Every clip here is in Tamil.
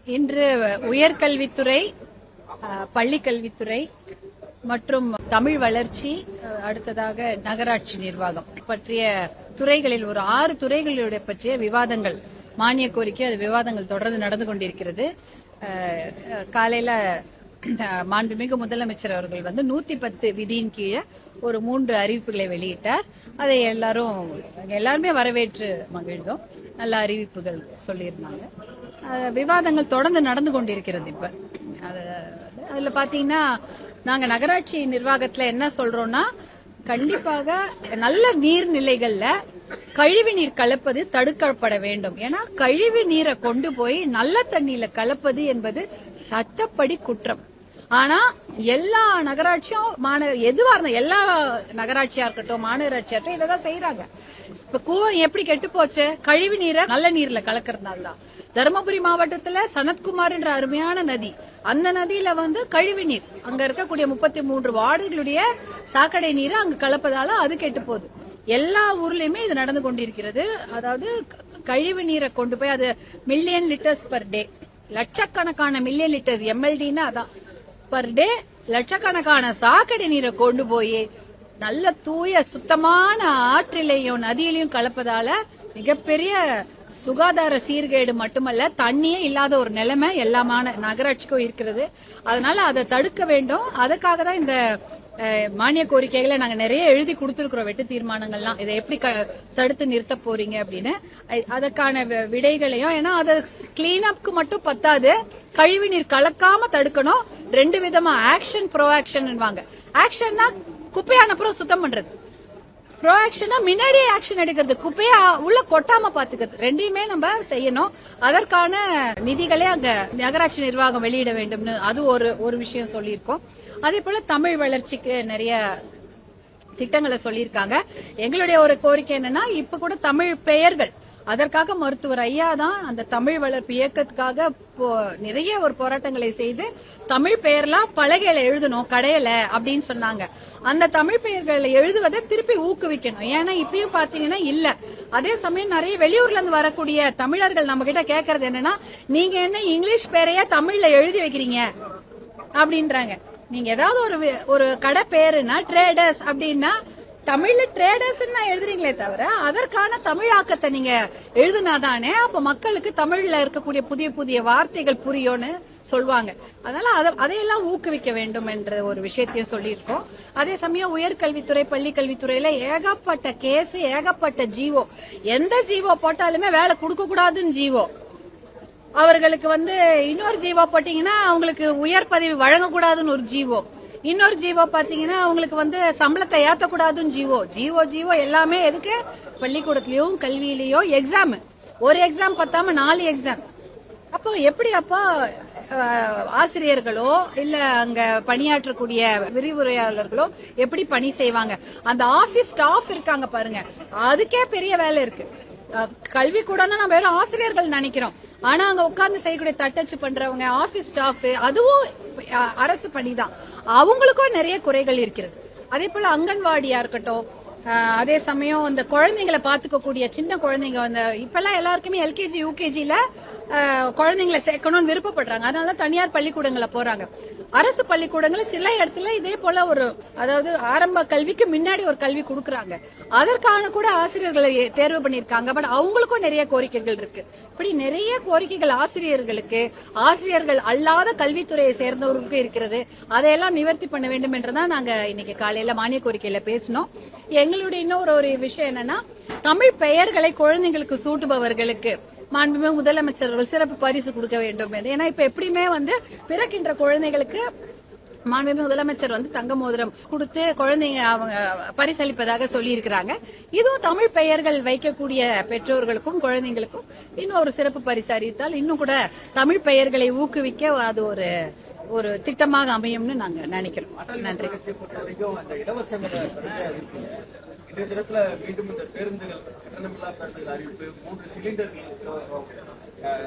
இன்று உயர்கல்வித்துறை, பள்ளிக்கல்வித்துறை மற்றும் தமிழ் வளர்ச்சி, அடுத்ததாக நகராட்சி நிர்வாகம் பற்றிய துறைகளில் ஒரு 6 துறைகளுடைய பற்றிய விவாதங்கள், மானிய கோரிக்கை அது விவாதங்கள் தொடர்ந்து நடந்து கொண்டிருக்கிறது. காலையில மாண்புமிகு முதலமைச்சர் அவர்கள் 110 விதியின் கீழே ஒரு 3 அறிவிப்புகளை வெளியிட்டார். அதை எல்லாருமே வரவேற்று மகிழ்ந்தோம். நல்ல அறிவிப்புகள் சொல்லியிருந்தாங்க. விவாதங்கள் தொடர்ந்து நடந்து கொண்டிருக்கிறது. இப்ப அதுல பாத்தீங்கன்னா நாங்க நகராட்சி நிர்வாகத்துல என்ன சொல்றோம்னா, கண்டிப்பாக நல்ல நீர்நிலைகள்ல கழிவு நீர் கலப்பது தடுக்கப்பட வேண்டும். ஏன்னா கழிவு நீரை கொண்டு போய் நல்ல தண்ணியில கலப்பது என்பது சட்டப்படி குற்றம். ஆனா எல்லா நகராட்சியும் எதுவா இருந்தா, எல்லா நகராட்சியா இருக்கட்டும் மாநகராட்சியா இருக்கட்டும் இதான் செய்யறாங்க. இப்ப கூவம் எப்படி கெட்டு போச்சு? கழிவு நீரை நல்ல நீர்ல கலக்கறதுனால தான். தருமபுரி மாவட்டத்துல சனத்குமார் என்ற அருமையான நதி, அந்த நதியில கழிவு நீர், அங்க இருக்கக்கூடிய 33 வார்டுகளுடைய சாக்கடை நீரை அங்க கலப்பதால அது கெட்டு போகுது. எல்லா ஊர்லயுமே இது நடந்து கொண்டிருக்கிறது. அதாவது கழிவு நீரை கொண்டு போய் அது மில்லியன் லிட்டர்ஸ் பர் டே, லட்சக்கணக்கான மில்லியன் லிட்டர்ஸ், எம்எல்டின்னா அதான் பர் டே, லட்சக்கணக்கான சாக்கடை நீரை கொண்டு போய் நல்ல தூய சுத்தமான ஆற்றிலையும் நதியிலையும் கலப்பதால மிகப்பெரிய சுகாதார சீர்கேடு மட்டுமல்ல, தண்ணியே இல்லாத ஒரு நிலைமை எல்லா நகராட்சிக்கும் இருக்கிறது. அதனால அதை தடுக்க வேண்டும். அதுக்காக தான் இந்த மானிய கோரிக்கைகளை நாங்க நிறைய எழுதி கொடுத்திருக்கிறோம், வெட்டு தீர்மானங்கள்லாம். இதை எப்படி தடுத்து நிறுத்த போறீங்க அப்படின்னு அதற்கான விடைகளையும். ஏன்னா அதை கிளீன் அப்க்கு மட்டும் பத்தாது, கழிவு நீர் கலக்காம தடுக்கணும். 2 விதமா ஆக்ஷன், ப்ரோ ஆக்ஷன். ஆக்ஷன்னா குப்பையான அப்புறம் சுத்தம் பண்றது, ப்ரோ ஆக்ஷனா முன்னாடியே ஆக்ஷன் எடுக்கிறது, குப்பையா உள்ள கொட்டாம பாத்துக்கிறது. 2யுமே நம்ம செய்யணும். அதற்கான நிதிகளே அங்க நகராட்சி நிர்வாகம் வெளியிட வேண்டும்னு அது ஒரு விஷயம் சொல்லியிருக்கோம். அதே போல தமிழ் வளர்ச்சிக்கு நிறைய திட்டங்களை சொல்லியிருக்காங்க. எங்களுடைய ஒரு கோரிக்கை என்னன்னா, இப்ப கூட தமிழ் பெயர்கள், அதற்காக மருத்துவர் ஐயா தான் அந்த தமிழ் வளர்ப்பு இயக்கத்துக்காக நிறைய ஒரு போராட்டங்களை செய்து தமிழ் பெயர்லாம் பலகையில எழுதணும் கடையில அப்படின்னு சொன்னாங்க. அந்த தமிழ் பெயர்களை எழுதுவதை திருப்பி ஊக்குவிக்கணும். ஏன்னா இப்பயும் பாத்தீங்கன்னா இல்ல. அதே சமயம் நிறைய வெளியூர்ல இருந்து வரக்கூடிய தமிழர்கள் நம்ம கிட்ட கேக்குறது என்னன்னா, நீங்க என்ன இங்கிலீஷ் பெயரையா தமிழ்ல எழுதி வைக்கிறீங்க அப்படின்றாங்க. நீங்க ஏதாவது ஒரு கடை பேருனா ட்ரேடர்ஸ் அப்படின்னா தமிழ்ல ட்ரேடர்ஸ் எழுதுறீங்களே தவிர அதற்கான தமிழாக்கத்தை நீங்க எழுதுனாதானே அப்ப மக்களுக்கு தமிழ்ல இருக்கக்கூடிய புதிய புதிய வார்த்தைகள் புரியும்னு சொல்லுவாங்க. அதனால அதையெல்லாம் ஊக்குவிக்க வேண்டும் என்ற ஒரு விஷயத்தையும் சொல்லியிருக்கோம். அதே சமயம் உயர்கல்வித்துறை, பள்ளிக்கல்வித்துறையில ஏகப்பட்ட கேஸ், ஏகப்பட்ட ஜீவோ. எந்த ஜீவோ போட்டாலுமே வேலை கொடுக்க கூடாதுன்னு ஜீவோ, அவர்களுக்கு இன்னொரு ஜீவோ போட்டீங்கன்னா அவங்களுக்கு உயர் பதவி வழங்கக்கூடாதுன்னு ஒரு ஜீவோ, இன்னொரு ஜீவோ பாத்தீங்கன்னா அவங்களுக்கு சம்பளத்தை ஏத்தக்கூடாதுன்னு ஜீவோ எல்லாமே எதுக்கு? பள்ளிக்கூடத்திலயும் கல்வியிலயும் எக்ஸாம், ஒரு எக்ஸாம் பத்தாம 4 எக்ஸாம். அப்போ எப்படி ஆசிரியர்களோ இல்ல அங்க பணியாற்றக்கூடிய விரிவுரையாளர்களோ எப்படி பணி செய்வாங்க? அந்த ஆபீஸ் ஸ்டாஃப் இருக்காங்க பாருங்க, அதுக்கே பெரிய வேலை இருக்கு. கல்வி கூட நம்ம வெறும் ஆசிரியர்கள் நினைக்கிறோம். ஆனா அங்க உட்கார்ந்து செய்யக்கூடிய தட்டச்சு பண்றவங்க, ஆபீஸ் ஸ்டாஃப், அதுவும் அரசு பணிதான். அவங்களுக்கும் நிறைய குறைகள் இருக்கிறது. அதே போல அங்கன்வாடியா இருக்கட்டும், அதே சமயம் இந்த குழந்தைங்களை பாத்துக்கக்கூடிய சின்ன குழந்தைங்க இப்பெல்லாம் எல்லாருக்குமே எல்கேஜி யூகேஜில குழந்தைங்களை சேர்க்கணும்னு விருப்பப்படுறாங்க. அதனால தனியார் பள்ளிக்கூடங்களை போறாங்க. அரசு பள்ளிக்கூடங்கள் சில இடத்துல இதே போல அதாவது ஆரம்ப கல்விக்கு முன்னாடி ஒரு கல்வி கொடுக்கறாங்க. அதற்கான கூட ஆசிரியர்களை தேர்வு பண்ணிருக்காங்க. பட் அவங்களுக்கும் நிறைய கோரிக்கைகள் இருக்கு. இப்படி நிறைய கோரிக்கைகள் ஆசிரியர்களுக்கு, ஆசிரியர்கள் அல்லாத கல்வித்துறையை சேர்ந்தவர்களுக்கு இருக்கிறது. அதையெல்லாம் நிவர்த்தி பண்ண வேண்டும் என்றுதான் நாங்க இன்னைக்கு காலையில மானிய கோரிக்கையில பேசினோம். எங்களுடைய இன்னொரு விஷயம் என்னன்னா, தமிழ் பெயர்களை குழந்தைங்களுக்கு சூட்டுபவர்களுக்கு மாண்புமிகு முதலமைச்சர்கள் சிறப்பு பரிசு கொடுக்க வேண்டும். ஏன்னா இப்ப எப்படியுமே பிறக்கின்ற குழந்தைகளுக்கு மாண்புமிகு முதலமைச்சர் தங்க மோதிரம் கொடுத்து குழந்தைங்க அவங்க பரிசளிப்பதாக சொல்லி இருக்கிறாங்க. இதுவும் தமிழ் பெயர்கள் வைக்கக்கூடிய பெற்றோர்களுக்கும் குழந்தைங்களுக்கும் இன்னொரு சிறப்பு பரிசு அறிவித்தால் இன்னும் கூட தமிழ் பெயர்களை ஊக்குவிக்க அது ஒரு திட்டமாக அமையும்னு நாங்க நினைக்கிறோம். நன்றி. இன்றைய தினத்துல மீண்டும் இந்த பேருந்துகள், கட்டணமில்லா பேருந்துகள் அறிவிப்பு, 3 சிலிண்டர்கள்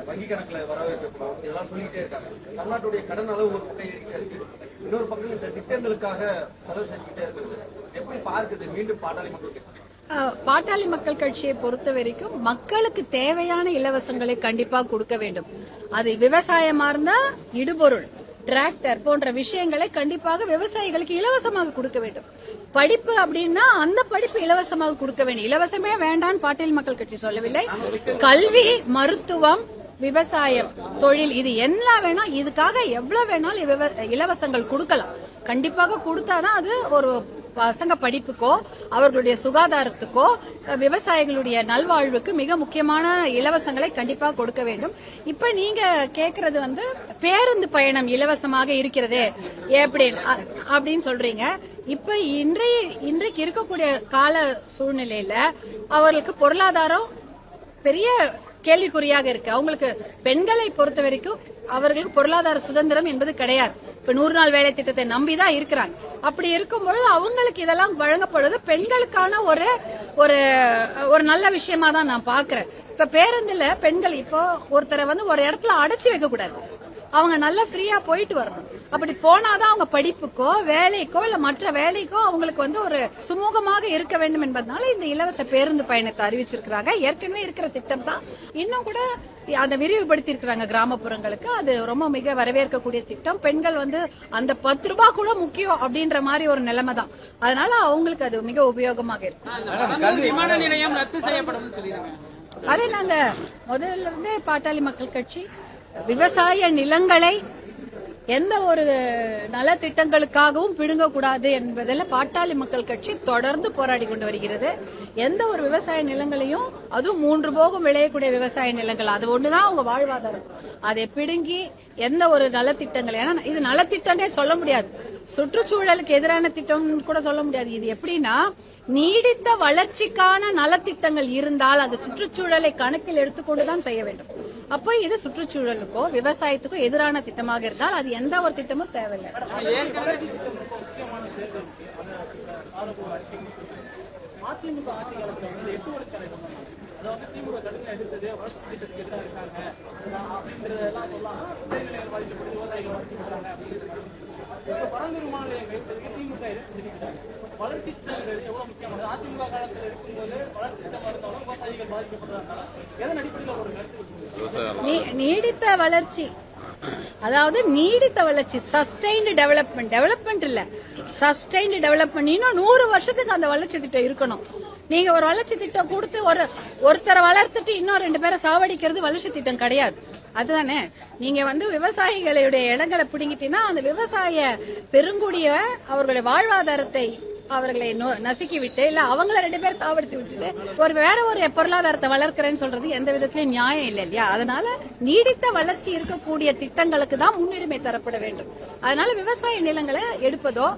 வங்கி கணக்குல வரவேற்கப்படும், இதெல்லாம் சொல்லிட்டே இருக்காங்க. தமிழ்நாட்டுடைய கடன் அளவு ஒரு பக்கம் ஏறிச்சே இருக்கு. இன்னொரு பக்கம் இந்த திட்டங்களுக்காக செலவு செஞ்சுக்கிட்டே இருக்குது. எப்படி பார்க்குது மீண்டும் பாட்டாளி மக்களுக்கு? பாட்டாளி மக்கள் கட்சியை பொறுத்த வரைக்கும் மக்களுக்கு தேவையான இலவசங்களை கண்டிப்பா கொடுக்க வேண்டும். அது விவசாயமா இருந்தா இடுபொருள், டிராக்டர் போன்ற விஷயங்களை கண்டிப்பாக விவசாயிகளுக்கு இலவசமாக கொடுக்க வேண்டும். படிப்பு அப்படின்னா அந்த படிப்பு இலவசமாக கொடுக்க வேண்டும். இலவசமே வேண்டான்னு பாட்டாளி மக்கள் கட்சி சொல்லவில்லை. கல்வி, மருத்துவம், விவசாயம், தொழில், இது என்ன வேணா, இதுக்காக எவ்வளவு வேணாலும் இலவசங்கள் கொடுக்கலாம். கண்டிப்பாக கொடுத்தாதான் அது ஒரு பசங்க படிப்புக்கோ அவர்களுடைய சுகாதாரத்துக்கோ விவசாயிகளுடைய நல்வாழ்வுக்கு மிக முக்கியமான இலவசங்களை கண்டிப்பாக கொடுக்க வேண்டும். இப்ப நீங்க கேக்குறது பேருந்து பயணம் இலவசமாக இருக்கிறதே அப்படின்னு சொல்றீங்க. இப்ப இன்றைக்கு இருக்கக்கூடிய கால சூழ்நிலையில அவர்களுக்கு பொருளாதாரம் பெரிய கேள்விக்குறியாக இருக்கு. அவங்களுக்கு பெண்களை பொறுத்த வரைக்கும் அவர்களுக்கு பொருளாதார சுதந்திரம் என்பது கிடையாது. இப்ப 100 நாள் வேலை திட்டத்தை நம்பிதான் இருக்கிறாங்க. அப்படி இருக்கும்பொழுது அவங்களுக்கு இதெல்லாம் வழங்கப்படுவது பெண்களுக்கான ஒரு நல்ல விஷயமா தான் நான் பாக்குறேன். இப்ப பேருந்துல பெண்கள் இப்போ ஒருத்தரை ஒரு இடத்துல அடைச்சு வைக்க கூடாது. அவங்க நல்லா ஃப்ரீயா போயிட்டு வரணும். அப்படி போனாதான் அவங்க படிப்புக்கோ வேலைக்கோ இல்ல மற்ற வேலைக்கோ அவங்களுக்கு ஒரு சுமூகமாக இருக்க வேண்டும் என்பதனால இந்த இலவச பேருந்து பயணத்தை அறிவிச்சிருக்கிறாங்க. ஏற்கனவே இருக்கிற திட்டம் தான், இன்னும் கூட அதை விரிவுபடுத்தி இருக்கிறாங்க கிராமப்புறங்களுக்கு. அது ரொம்ப மிக வரவேற்கக்கூடிய திட்டம். பெண்கள் அந்த 10 ரூபாய் கூட முக்கியம் அப்படின்ற மாதிரி ஒரு நிலைமை தான். அதனால அவங்களுக்கு அது மிக உபயோகமாக இருக்கு. விமான நிலையம் ரத்து செய்யப்படும். அதை நாங்க முதல்ல இருந்தே பாட்டாளி மக்கள் கட்சி விவசாய நிலங்களை எந்த ஒரு நலத்திட்டங்களுக்காகவும் பிடுங்கக்கூடாது என்பதில் பாட்டாளி மக்கள் கட்சி தொடர்ந்து போராடி கொண்டு வருகிறது. எந்த ஒரு விவசாய நிலங்களையும், அதுவும் 3 போகம் விளையக்கூடிய விவசாய நிலங்கள், அது ஒண்ணுதான் அவங்க வாழ்வாதாரம். அதை பிடுங்கி எந்த ஒரு நலத்திட்டங்கள், ஏன்னா இது நலத்திட்டம்னே சொல்ல முடியாது, சுற்றுச்சூழலுக்கு எதிரான திட்டம் கூட சொல்ல முடியாது. இது எப்படின்னா நீடித்த வளர்ச்சிக்கான நலத்திட்டங்கள் இருந்தால் அது சுற்றுச்சூழலை கணக்கில் எடுத்துக்கொண்டுதான் செய்ய வேண்டும். அப்போ இது சுற்றுச்சூழலுக்கோ விவசாயத்துக்கோ எதிரான திட்டமாக இருந்தால் அது எந்த ஒரு திட்டமும் தேவையில்லை. அதிமுக ஆட்சி காலத்துல 8 வருஷம் அதாவது திமுக கடுமையா எடுத்தது வளர்ச்சி திட்டத்துக்கு எதிராக இருக்காங்க அப்படின்றதெல்லாம் சொல்லாம விவசாயிகள் பாதிக்கப்பட்டு விவசாயிகள் பாதிக்கப்பட்டாங்க அப்படின்னு. இப்ப பரந்தூர் விமான நிலையம் கைப்பற்றதுக்கு திமுக தெரிவிக்கிறாங்க. வளர்ச்சி திட்டங்கிறது எவ்வளவு முக்கியமானது? அதிமுக காலத்துல இருக்கும்போது வளர்ச்சி திட்டமா இருந்தாலும் விவசாயிகள் பாதிக்கப்படுறாங்க. எதன் அடிப்படையில் ஒரு கருத்து? நீடித்த வளர்ச்சி, அதாவது நீடித்த வளர்ச்சி, சஸ்டைன்டு டெவலப்மெண்ட் இல்ல, சஸ்டைன்டு டெவலப்மெண்ட். இன்னும் 100 வருஷத்துக்கு அந்த வளர்ச்சி திட்டம் இருக்கணும். நீங்க ஒரு வளர்ச்சி திட்டம் கொடுத்து ஒருத்தரை வளர்த்துட்டு இன்னும் 2 பேரை சாவடிக்கிறது வளர்ச்சி திட்டம் கிடையாது. அதுதானே, நீங்க விவசாயிகளுடைய இடங்களை பிடிங்கிட்டீங்கன்னா அந்த விவசாய பெருங்குடிய அவர்களுடைய வாழ்வாதாரத்தை அவர்களை நசுக்கி விட்டு, இல்ல அவங்கள 2 பேர் சாவடிச்சு விட்டுட்டு வேற ஒரு பொருளாதாரத்தை வளர்க்கிறேன்னு சொல்றது எந்த விதத்திலயும் நியாயம் இல்லை இல்லையா? அதனால நீடித்த வளர்ச்சி இருக்கக்கூடிய திட்டங்களுக்கு தான் முன்னுரிமை தரப்பட வேண்டும். அதனால விவசாய நிலங்களை எடுப்பதோ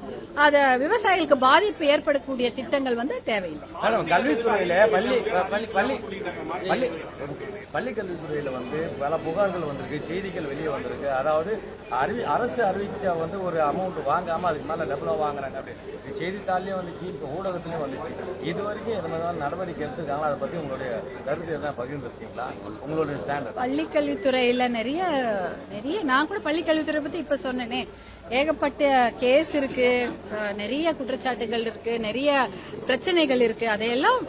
அத விவசாயிகளுக்கு பாதிப்பு ஏற்படக்கூடிய திட்டங்கள் தேவையில்லை. கல்வித்துறையில பள்ளி கல்வித்துறையில பல புகார்கள் வந்திருக்கு, செய்திகள் வெளியே வந்திருக்கு. அதாவது அரசு அறிவிக்க ஒரு அமௌண்ட் வாங்காம அதுக்கு மேல டபுளா வாங்குறாங்க அப்படின்னு செய்தித்தாள்லயும் வந்துச்சு, இப்ப ஊடகத்திலயும் வந்துச்சு. இது வரைக்கும் எது மாதிரி நடவடிக்கை எடுத்துருக்காங்களா? அதை பத்தி உங்களுடைய கருத்து எதாவது பகிர்ந்துருக்கீங்களா? உங்களுடைய ஸ்டாண்டர்ட் பள்ளி கல்வித்துறையில நிறைய நான் கூட பள்ளி கல்வித்துறை பத்தி இப்ப சொன்னேனே, ஏகப்பட்ட கேஸ் இருக்கு, நிறைய குற்றச்சாட்டுகள் இருக்கு, நிறைய பிரச்சனைகள் இருக்கு. அதையெல்லாம்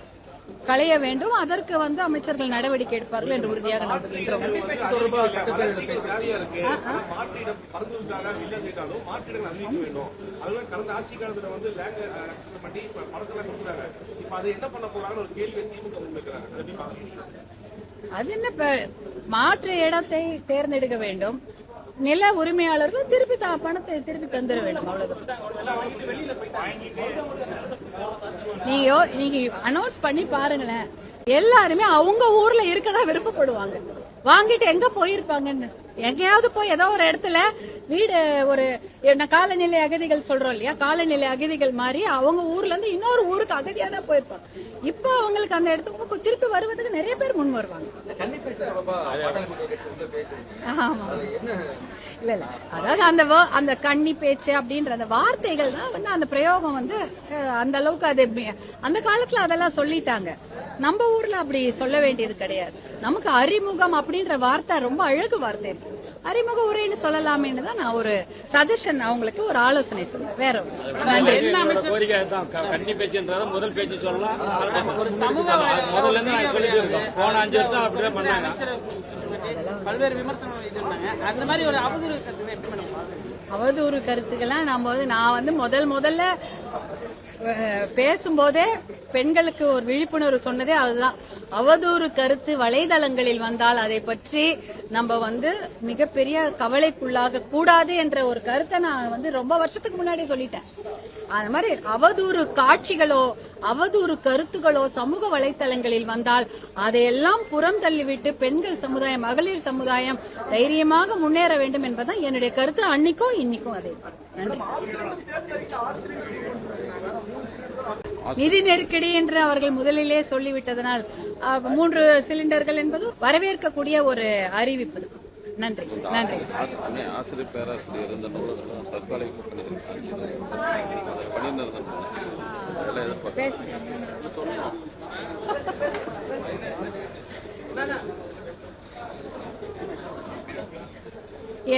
களைய வேண்டும். அதற்கு அமைச்சர்கள் நடவடிக்கை எடுப்பார்கள் என்று உறுதியாக நம்புகின்றோம். அது என்ன, மாற்று இடத்தை தேர்ந்தெடுக்க வேண்டும். நில உரிமையாளர்கள் திருப்பி பணத்தை திருப்பி தந்துட வேண்டும். அவ்வளவுதான். நீங்க அனௌன்ஸ் பண்ணி பாருங்களேன், எல்லாருமே அவங்க ஊர்ல இருக்கதா விருப்பப்படுவாங்க. வாங்கிட்டு எங்க போயிருப்பாங்கன்னு, எங்கேயாவது போய் ஏதோ ஒரு இடத்துல வீடு, ஒரு காலநிலை அகதிகள் சொல்றோம் இல்லையா, காலநிலை அகதிகள் மாதிரி அவங்க ஊர்ல இருந்து இன்னொரு ஊருக்கு அகதியா தான் போயிருப்பாங்க. இப்போ அவங்களுக்கு அந்த இடத்துக்கு திருப்பி வருவதுக்கு நிறைய பேர் முன் வருவாங்க. ஆமா, இல்ல அதாவது அந்த கன்னி பேச்சு அப்படின்ற அந்த வார்த்தைகள் தான் அந்த பிரயோகம் அந்த அளவுக்கு அது அந்த காலத்துல அதெல்லாம் சொல்லிட்டாங்க. நம்ம ஊர்ல அப்படி சொல்ல வேண்டியது கிடையாது. நமக்கு அறிமுகம் அப்படின்ற வார்த்தை ரொம்ப அழகு வார்த்தை இருக்கு. அறிமுக உரைன்னு சொல்லலாமேன்னு தான் நான் ஒரு சஜஷன், அவங்களுக்கு ஒரு ஆலோசனை சொன்னேன். வேற கோரிக்கை தான் கன்னி பேச்சுன்றத முதல் பேச்சு சொல்லலாம். ஒரு சமூக முதல்ல இருந்து நான் சொல்லிட்டு இருக்கோம். போன 5 வருஷம் அப்படிதான் பண்ணாங்க. பல்வேறு விமர்சனம் இது இருந்தாங்க. அந்த மாதிரி ஒரு அவதூறு கருத்துக்களை எப்படி மேடம் பாக்குறீங்க? அவதூறு கருத்துக்கெல்லாம் நான் முதல்ல பேசும்போதே பெண்களுக்கு ஒரு விழிப்புணர்வு சொன்னதே அதுதான். அவதூறு கருத்து வலைதளங்களில் வந்தால் அதை பற்றி நம்ம மிகப்பெரிய கவலைக்குள்ளாக கூடாது என்ற ஒரு கருத்தை நான் ரொம்ப வருஷத்துக்கு முன்னாடியே சொல்லிட்டேன். அது மாதிரி அவதூறு காட்சிகளோ அவதூறு கருத்துகளோ சமூக வலைத்தளங்களில் வந்தால் அதையெல்லாம் புறம் தள்ளிவிட்டு பெண்கள் சமுதாயம், மகளிர் சமுதாயம் தைரியமாக முன்னேற வேண்டும் என்பதுதான் என்னுடைய கருத்து. அன்னைக்கும் இன்னைக்கும் அதே. நன்றி. நிதி நெருக்கடி என்று அவர்கள் முதலிலே சொல்லிவிட்டதனால் 3 சிலிண்டர்கள் என்பது வரவேற்கக்கூடிய ஒரு அறிவிப்பு. நன்றி. நன்றி. ஆசிரியர் பேராசிரியர் இந்த நூலகம் தற்காலிக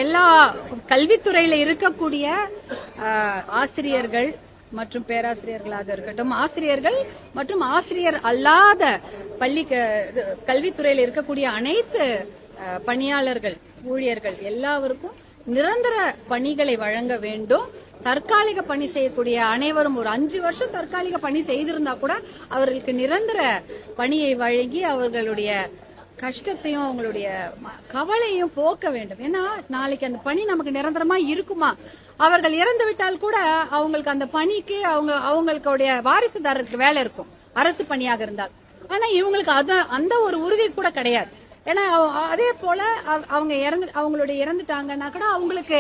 எல்லா கல்வித்துறையில இருக்கக்கூடிய ஆசிரியர்கள் மற்றும் பேராசிரியர்களாக இருக்கட்டும், ஆசிரியர்கள் மற்றும் ஆசிரியர் அல்லாத கல்வித்துறையில் இருக்கக்கூடிய அனைத்து பணியாளர்கள், ஊழியர்கள் எல்லாருக்கும் நிரந்தர பணிகளை வழங்க வேண்டும். தற்காலிக பணி செய்யக்கூடிய அனைவரும் ஒரு 5 வருஷம் தற்காலிக பணி செய்திருந்தா கூட அவர்களுக்கு நிரந்தர பணியை வழங்கி அவர்களுடைய கஷ்டத்தையும் அவங்களுடைய கவலையும் போக்க வேண்டும். ஏன்னா நாளைக்கு அந்த பணி நமக்கு நிரந்தரமா இருக்குமா? அவர்கள் இறந்து விட்டால் கூட அவங்களுக்கு அந்த பணிக்கு அவங்களுடைய வாரிசுதாரருக்கு வேலை இருக்கும், அரசு பணியாக இருந்தால். ஆனா இவங்களுக்கு அந்த ஒரு உறுதி கூட கிடையாது. ஏன்னா அதே போல அவங்களுடைய இறந்துட்டாங்கன்னா கூட அவங்களுக்கு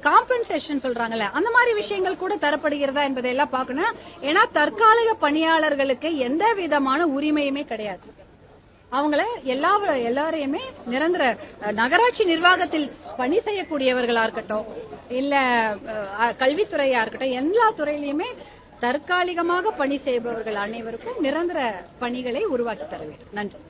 காம்பன்சேஷன் சொல்றாங்கல்ல, அந்த மாதிரி விஷயங்கள் கூட தரப்படுகிறதா என்பதையெல்லாம் பார்க்கணும். ஏன்னா தற்காலிக பணியாளர்களுக்கு எந்த விதமான உரிமையுமே கிடையாது. அவங்கள எல்லாரையுமே நிரந்தர நகராட்சி நிர்வாகத்தில் பணி செய்யக்கூடியவர்களா இருக்கட்டும், இல்ல கல்வித்துறையா இருக்கட்டும், எல்லா துறையிலுமே தற்காலிகமாக பணி செய்பவர்கள் அனைவருக்கும் நிரந்தர பணிகளை உருவாக்கி தர வேண்டும். நன்றி.